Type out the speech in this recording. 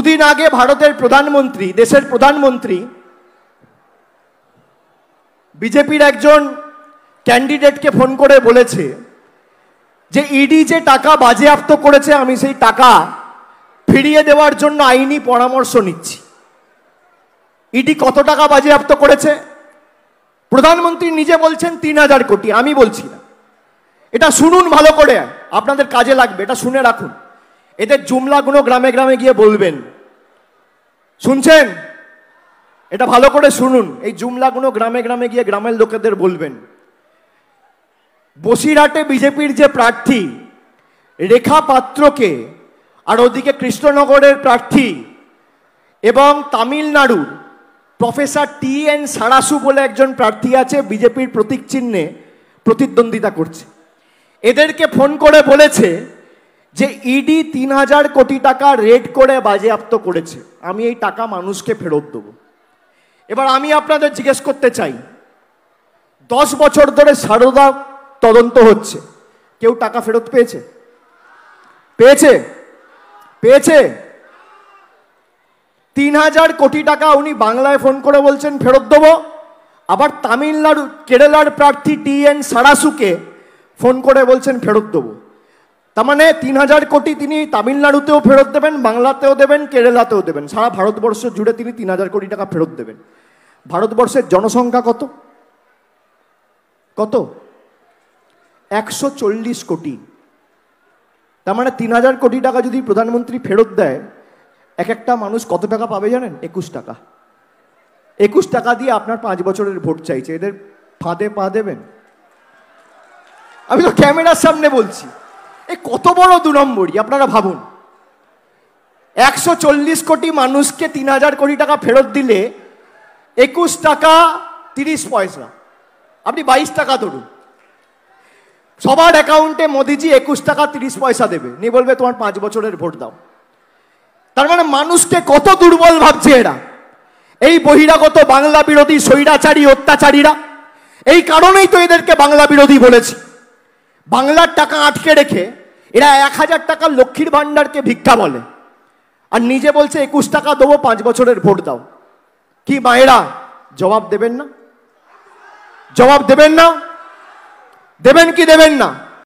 দুদিন আগে ভারতের প্রধানমন্ত্রী, দেশের প্রধানমন্ত্রী বিজেপির একজন ক্যান্ডিডেটকে ফোন করে বলেছে যে ইডি যে টাকা বাজেয়াপ্ত করেছে আমি সেই টাকা ফিরিয়ে দেওয়ার জন্য আইনি পরামর্শ নিচ্ছি। ইডি কত টাকা বাজেয়াপ্ত করেছে? প্রধানমন্ত্রী নিজে বলছেন 3000 কোটি। আমি বলছি না, এটা শুনুন ভালো করে, আপনাদের কাজে লাগবে, এটা শুনে রাখুন। এদের জুমলাগুলো গ্রামে গ্রামে গিয়ে বলবেন। শুনছেন? এটা ভালো করে শুনুন। এই জুমলাগুলো গ্রামে গ্রামে গিয়ে গ্রামের লোকেদের বলবেন। বসিরহাটে বিজেপির যে প্রার্থী রেখা পাত্রকে, আর ওদিকে কৃষ্ণনগরের প্রার্থী এবং তামিলনাড়ুর প্রফেসর TN সারাসু বলে একজন প্রার্থী আছে, বিজেপির প্রতীক চিহ্নে প্রতিদ্বন্দ্বিতা করছে। এদেরকে ফোন করে বলেছে যে ইডি 3000 কোটি টাকা রেড করে বাজেয়াপ্ত করেছে, আমি এই টাকা মানুষকে ফেরত দেব। এবার আমি আপনাদের জিজ্ঞেস করতে চাই, 10 বছর ধরে সারদা তদন্ত হচ্ছে, কেউ টাকা ফেরত পেয়েছে? পেয়েছে? পেয়েছে? 3000 কোটি টাকা উনি বাংলায় ফোন করে বলছেন ফেরত দেবো, আবার তামিলনাড়ু কেরালার প্রার্থী TN সারাসুকে ফোন করে বলছেন ফেরত দেবো। তার মানে 3000 কোটি তিনি তামিলনাড়ুতেও ফেরত দেবেন, বাংলাতেও দেবেন, কেরালাতেও দেবেন, সারা ভারতবর্ষ জুড়ে তিনি 3000 কোটি টাকা ফেরত দেবেন। ভারতবর্ষের জনসংখ্যা কত? কত? 140 কোটি। তার মানে 3000 কোটি টাকা যদি প্রধানমন্ত্রী ফেরত দেয়, এক একটা মানুষ কত টাকা পাবে জানেন? 21 টাকা। 21 টাকা দিয়ে আপনার 5 বছরের ভোট চাইছে, এদের ফাঁদে পা দেবেন? আমি তো ক্যামেরার সামনে বলছি, এ কত বড় 2 নম্বরই আপনারা ভাবুন। 140 কোটি মানুষকে 3000 কোটি টাকা ফেরত দিলে 21 টাকা 30 পয়সা, আপনি 22 টাকা ধরুন। সবার অ্যাকাউন্টে মোদিজি 21 টাকা 30 পয়সা দেবে, নিয়ে বলবে তোমার 5 বছরের ভোট দাও। তার মানে মানুষকে কত দুর্বল ভাবছে এরা, এই বহিরাগত বাংলা বিরোধী স্বৈরাচারী অত্যাচারীরা। এই কারণেই তো এদেরকে বাংলা বিরোধী বলেছি। বাংলার টাকা আটকে রেখে এরা 1000 টাকা লক্ষ্মীর ভান্ডারকে ভিক্ষা বলে, আর নিজে বলছে 21 টাকা দেবো, 5 বছরের ভোট দাও। কি মায়েরা জবাব দেবেন না? জবাব দেবেন না? দেবেন কি দেবেন না?